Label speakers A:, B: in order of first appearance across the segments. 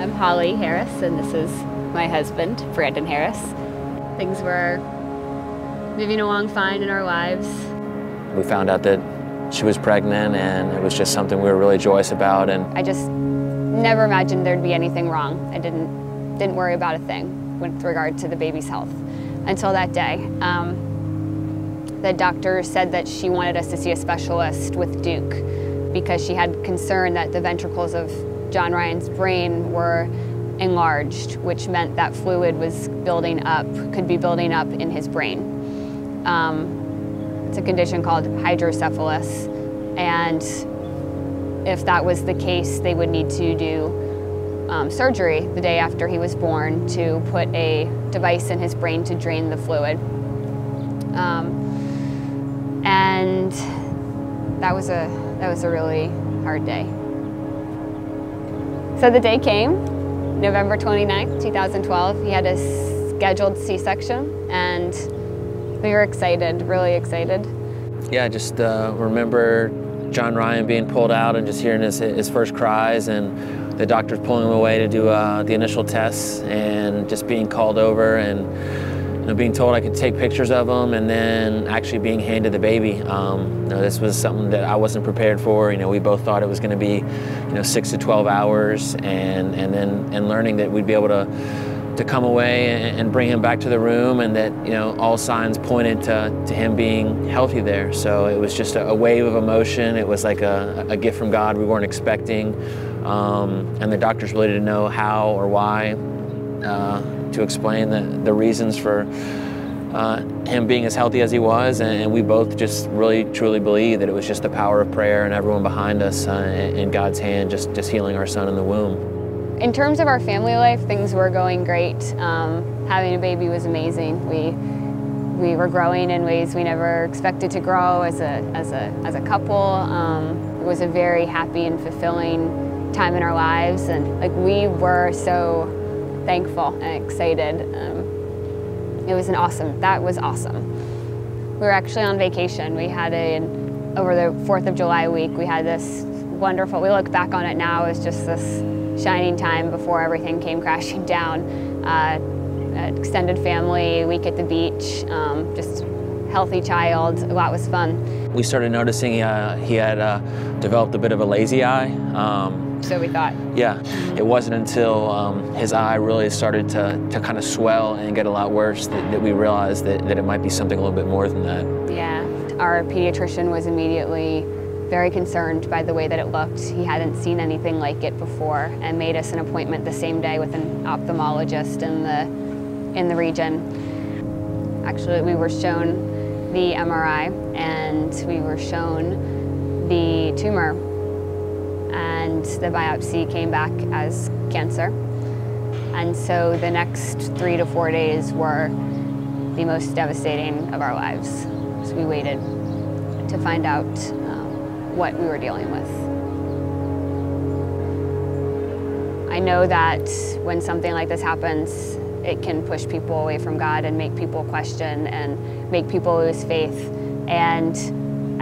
A: I'm Holly Harris, and this is my husband, Brandon Harris. Things were moving along fine in our lives.
B: We found out that she was pregnant, and it was just something we were really joyous about. And
A: I just never imagined there'd be anything wrong. I didn't worry about a thing with regard to the baby's health until that day. The doctor said that she wanted us to see a specialist with Duke because she had concern that the ventricles of John Ryan's brain were enlarged, which meant that fluid was building up, could be building up in his brain. It's a condition called hydrocephalus, and if that was the case, they would need to do surgery the day after he was born to put a device in his brain to drain the fluid. And that was a really hard day. So the day came, November 29th, 2012. He had a scheduled C-section, and we were excited, really excited.
B: Yeah, just remember John Ryan being pulled out and just hearing his first cries, and the doctors pulling him away to do the initial tests, and just being called over and being told I could take pictures of him, and then actually being handed the baby. This was something that I wasn't prepared for. We both thought it was going to be 6 to 12 hours, and learning that we'd be able to come away and bring him back to the room, and that all signs pointed to him being healthy there. So it was just a wave of emotion. It was like a gift from God we weren't expecting, and the doctors really didn't know how or why to explain the reasons for him being as healthy as he was, and we both just really truly believe that it was just the power of prayer and everyone behind us in God's hand just healing our son in the womb.
A: In terms of our family life, things were going great. Having a baby was amazing. We were growing in ways we never expected to grow as a couple. It was a very happy and fulfilling time in our lives, and we were so thankful and excited. That was awesome. We were actually on vacation. We had over the 4th of July week, we had this wonderful, we look back on it now as just this shining time before everything came crashing down. Extended family, week at the beach, just healthy child, a lot was fun.
B: We started noticing he had developed a bit of a lazy eye.
A: So we thought.
B: Yeah, it wasn't until his eye really started to kind of swell and get a lot worse that we realized that it might be something a little bit more than that.
A: Yeah, our pediatrician was immediately very concerned by the way that it looked. He hadn't seen anything like it before, and made us an appointment the same day with an ophthalmologist in the region. Actually, we were shown the MRI, and we were shown the tumor, and the biopsy came back as cancer. And so the next 3 to 4 days were the most devastating of our lives. So we waited to find out what we were dealing with. I know that when something like this happens, it can push people away from God and make people question and make people lose faith. And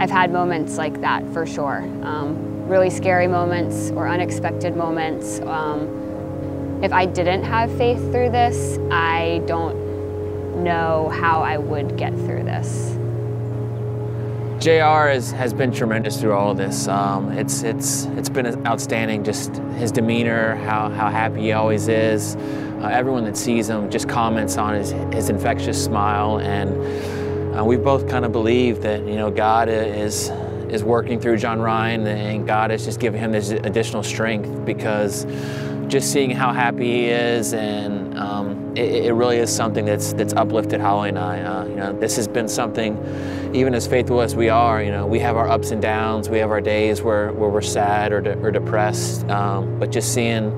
A: I've had moments like that for sure. Really scary moments or unexpected moments. If I didn't have faith through this, I don't know how I would get through this.
B: JR has been tremendous through all of this. It's been outstanding, just his demeanor, how happy he always is. Everyone that sees him just comments on his infectious smile, and we both kind of believe that God is working through John Ryan, and God is just giving him this additional strength, because just seeing how happy he is, and it really is something that's uplifted Holly and I. This has been something, even as faithful as we are, we have our ups and downs, we have our days where we're sad or depressed, but just seeing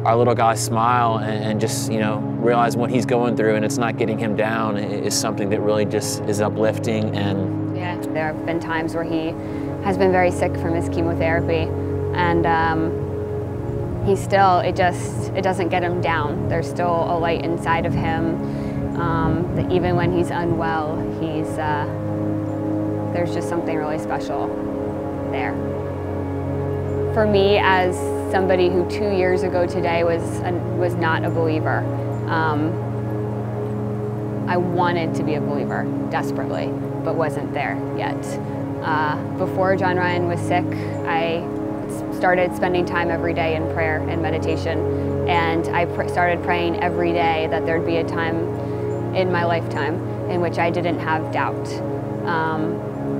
B: our little guy smile and just realize what he's going through, and it's not getting him down, is something that really just is uplifting. And
A: yeah, there have been times where he has been very sick from his chemotherapy, and it doesn't get him down. There's still a light inside of him, that even when he's unwell, there's just something really special there. For me, as somebody who 2 years ago today was not a believer. I wanted to be a believer desperately, but wasn't there yet. Before John Ryan was sick, I started spending time every day in prayer and meditation, and I started praying every day that there'd be a time in my lifetime in which I didn't have doubt.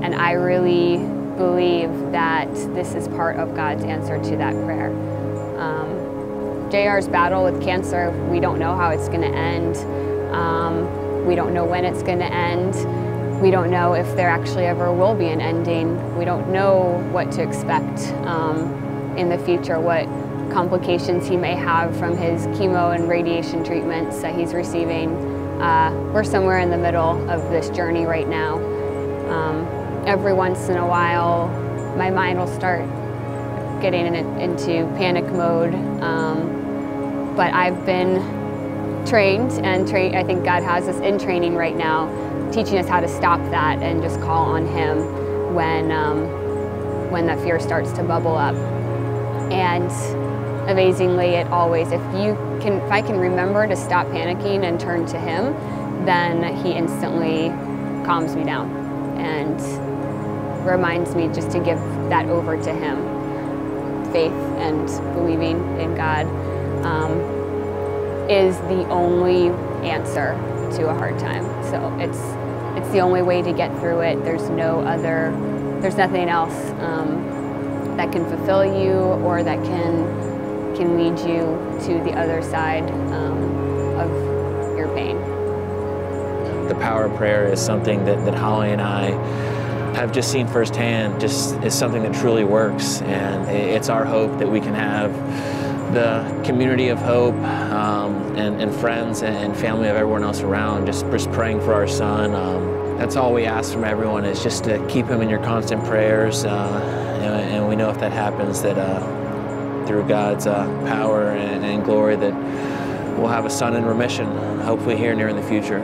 A: And I really believe that this is part of God's answer to that prayer. JR's battle with cancer, we don't know how it's going to end. We don't know when it's going to end. We don't know if there actually ever will be an ending. We don't know what to expect in the future, what complications he may have from his chemo and radiation treatments that he's receiving. We're somewhere in the middle of this journey right now. Every once in a while, my mind will start getting into panic mode, but I've been trained, and I think God has us in training right now, teaching us how to stop that and just call on Him when that fear starts to bubble up. And amazingly, it always, if I can remember to stop panicking and turn to Him, then He instantly calms me down and reminds me just to give that over to Him. Faith and believing in God is the only answer to a hard time. So it's the only way to get through it. There's nothing else that can fulfill you or that can lead you to the other side of your pain.
B: The power of prayer is something that Holly and I have just seen firsthand, just is something that truly works, and it's our hope that we can have the community of hope and friends and family of everyone else around, just praying for our son. That's all we ask from everyone, is just to keep him in your constant prayers, and we know if that happens, that through God's power and glory, that we'll have a son in remission, hopefully here near in the future.